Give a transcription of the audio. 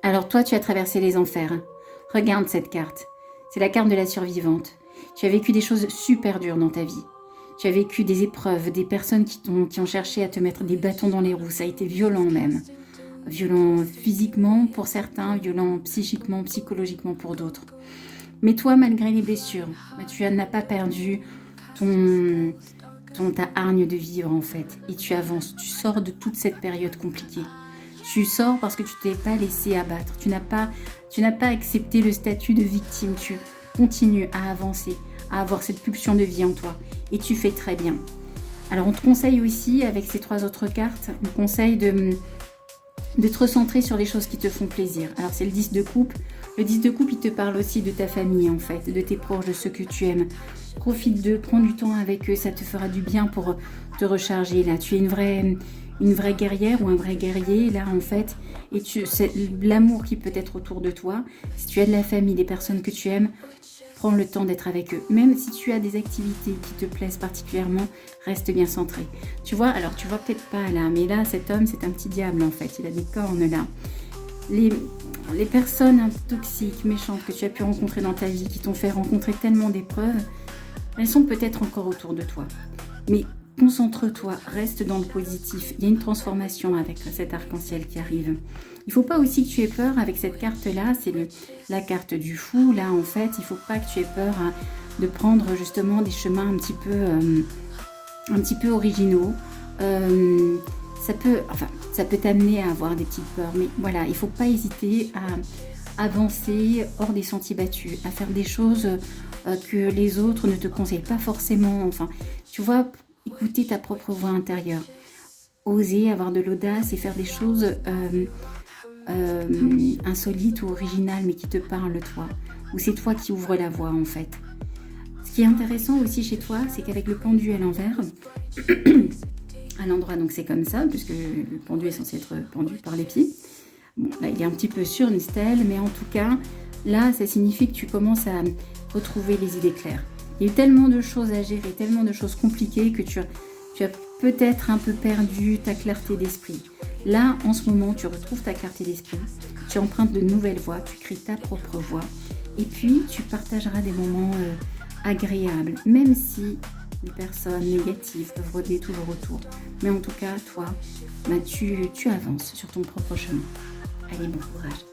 Alors toi, tu as traversé les enfers. Regarde cette carte. C'est la carte de la survivante. Tu as vécu des choses super dures dans ta vie. Tu as vécu des épreuves, des personnes qui ont cherché à te mettre des bâtons dans les roues. Ça a été violent même. Violent physiquement pour certains, violent psychiquement, psychologiquement pour d'autres. Mais toi, malgré les blessures, tu n'as pas perdu ta hargne de vivre en fait. Et tu avances, tu sors de toute cette période compliquée. Tu sors parce que tu t'es pas laissé abattre. Tu n'as pas accepté le statut de victime. Tu continues à avancer, à avoir cette pulsion de vie en toi. Et tu fais très bien. Alors on te conseille aussi, avec ces 3 autres cartes, on te conseille de te recentrer sur les choses qui te font plaisir. Alors c'est le 10 de coupe. Le 10 de coupe, il te parle aussi de ta famille en fait, de tes proches, de ceux que tu aimes. Profite d'eux, prends du temps avec eux, ça te fera du bien pour te recharger. Là, tu es une vraie guerrière ou un vrai guerrier là en fait. Et c'est l'amour qui peut être autour de toi. Si tu as de la famille, des personnes que tu aimes, prends le temps d'être avec eux. Même si tu as des activités qui te plaisent particulièrement, reste bien centré. Tu vois, alors tu vois peut-être pas là, mais là, cet homme, c'est un petit diable en fait. Il a des cornes là. Les personnes toxiques, méchantes que tu as pu rencontrer dans ta vie, qui t'ont fait rencontrer tellement d'épreuves, elles sont peut-être encore autour de toi. Mais concentre-toi, reste dans le positif. Il y a une transformation avec cet arc-en-ciel qui arrive. Il ne faut pas aussi que tu aies peur avec cette carte-là, c'est la carte du fou. Là, en fait, il ne faut pas que tu aies peur de prendre justement des chemins un petit peu originaux. Ça peut t'amener à avoir des petites peurs, mais voilà, il ne faut pas hésiter à avancer hors des sentiers battus, à faire des choses que les autres ne te conseillent pas forcément. Enfin, tu vois, écouter ta propre voix intérieure, oser avoir de l'audace et faire des choses insolites ou originales, mais qui te parlent toi, ou c'est toi qui ouvres la voie en fait. Ce qui est intéressant aussi chez toi, c'est qu'avec le pendu à l'envers, à l'endroit, donc c'est comme ça, puisque le pendu est censé être pendu par les pieds. Bon, là, il est un petit peu sur une stèle, mais en tout cas, là, ça signifie que tu commences à retrouver les idées claires. Il y a eu tellement de choses à gérer, tellement de choses compliquées que tu as peut-être un peu perdu ta clarté d'esprit. Là, en ce moment, tu retrouves ta clarté d'esprit, tu empruntes de nouvelles voies, tu crées ta propre voie, et puis tu partageras des moments agréables, même si les personnes négatives peuvent rôder toujours autour. Mais en tout cas, toi, tu avances sur ton propre chemin. Allez, bon courage.